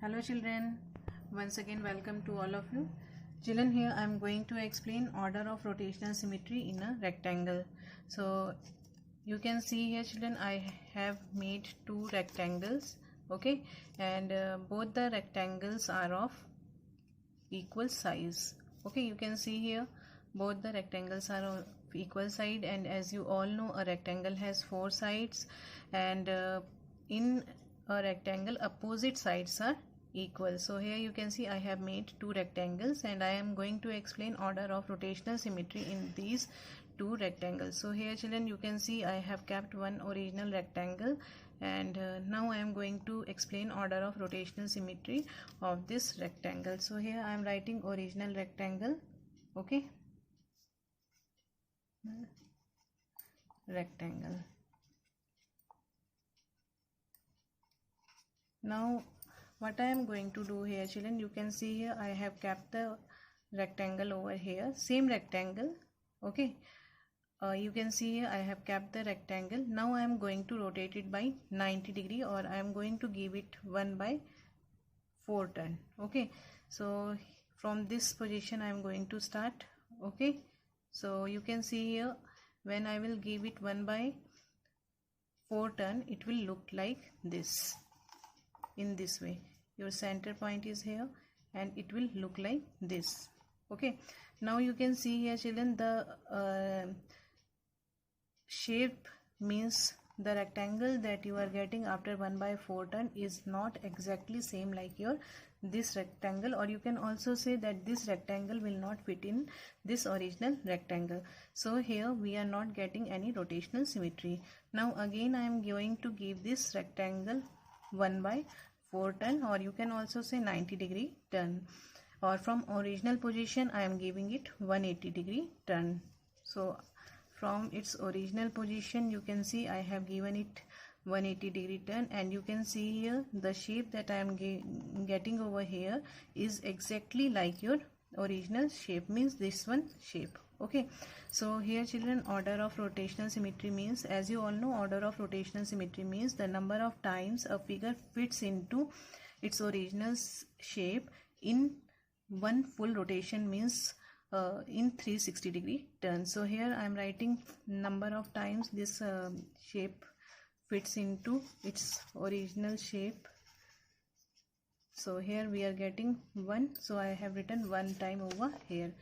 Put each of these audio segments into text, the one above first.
Hello children, once again welcome to all of you. Children, here I am going to explain order of rotational symmetry in a rectangle. So you can see here children, I have made two rectangles, okay, and both the rectangles are of equal size. Okay, you can see here both the rectangles are of equal side, and as you all know, a rectangle has four sides, and in a rectangle opposite sides are equal. So here you can see I have made two rectangles and I am going to explain order of rotational symmetry in these two rectangles. So here children, you can see I have kept one original rectangle, and now I am going to explain order of rotational symmetry of this rectangle. So here I am writing original rectangle, okay, rectangle. Now what I am going to do here children, you can see here I have kept the rectangle over here, same rectangle, okay. You can see here I have kept the rectangle. Now I am going to rotate it by 90 degree, or I am going to give it 1/4 turn, okay. So from this position I am going to start, okay. So you can see here when I will give it 1/4 turn, it will look like this, in this way. Your center point is here and it will look like this, okay. Now you can see here children, the shape means the rectangle that you are getting after 1/4 turn is not exactly same like your this rectangle, or you can also say that this rectangle will not fit in this original rectangle. So here we are not getting any rotational symmetry. Now again I am going to give this rectangle 1/4 turn, or you can also say 90 degree turn, or from original position I am giving it 180 degree turn. So from its original position you can see I have given it 180 degree turn, and you can see here the shape that I am getting over here is exactly like your original shape, means this one shape, okay. So here children, order of rotational symmetry means, as you all know, order of rotational symmetry means the number of times a figure fits into its original shape in one full rotation, means in 360 degree turn. So here I am writing number of times this shape fits into its original shape. So here we are getting 1, so I have written 1 time over here.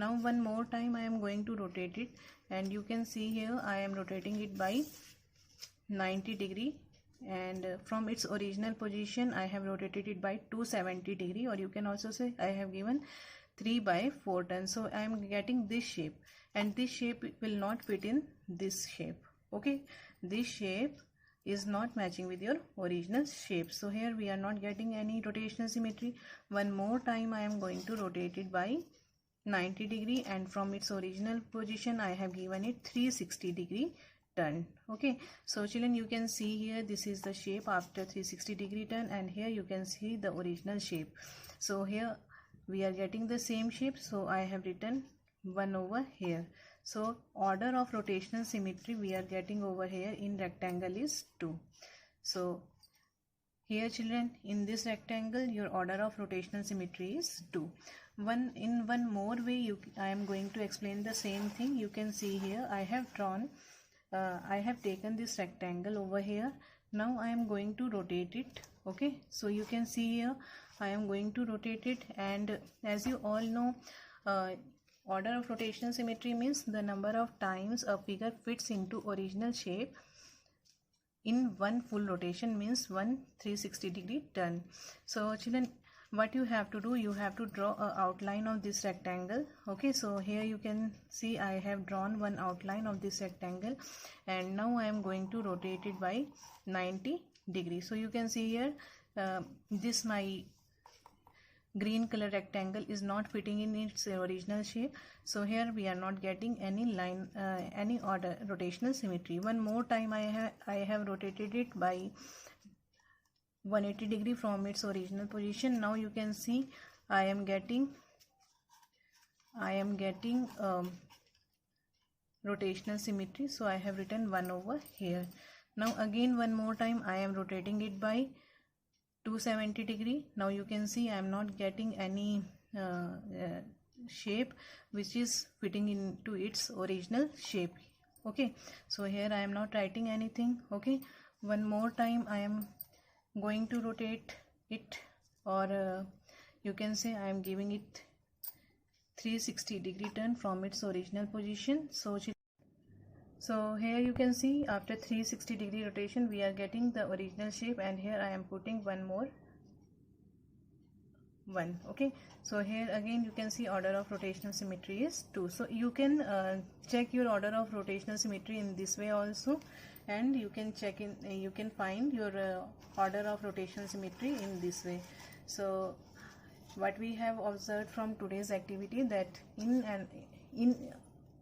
Now one more time I am going to rotate it, and you can see here I am rotating it by 90 degree, and from its original position I have rotated it by 270 degree, or you can also say I have given 3/4 turn. So I am getting this shape, and this shape will not fit in this shape, okay. This shape is not matching with your original shape, so here we are not getting any rotational symmetry. One more time I am going to rotate it by 90 degree, and from its original position I have given it 360 degree turn, okay. So children, you can see here this is the shape after 360 degree turn, and here you can see the original shape. So here we are getting the same shape, so I have written 1 over here. So order of rotational symmetry we are getting over here in rectangle is 2. So here children, in this rectangle your order of rotational symmetry is 2. One more way I am going to explain the same thing. You can see here I have drawn I have taken this rectangle over here. Now I am going to rotate it, okay. So you can see here I am going to rotate it, and as you all know, order of rotational symmetry means the number of times a figure fits into original shape in one full rotation, means 360 degree turn. So children, what you have to do, you have to draw an outline of this rectangle, okay. So here you can see I have drawn one outline of this rectangle, and now I am going to rotate it by 90 degrees. So you can see here this my green color rectangle is not fitting in its original shape, so here we are not getting any line any order rotational symmetry. One more time I have rotated it by 180 degree from its original position. Now you can see I am getting rotational symmetry, so I have written 1 over here. Now again one more time I am rotating it by 270 degree. Now you can see I am not getting any shape which is fitting into its original shape. Okay, so here I am not writing anything. Okay, one more time I am going to rotate it, or you can say I am giving it 360 degree turn from its original position. So here you can see after 360 degree rotation we are getting the original shape, and here I am putting one more one. Okay, so here again you can see order of rotational symmetry is 2. So you can check your order of rotational symmetry in this way also, and you can check in you can find your order of rotational symmetry in this way. So what we have observed from today's activity, that in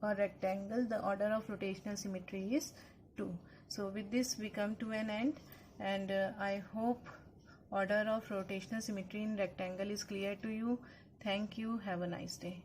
a rectangle the order of rotational symmetry is 2. So with this we come to an end, and I hope order of rotational symmetry in rectangle is clear to you. Thank you. Have a nice day.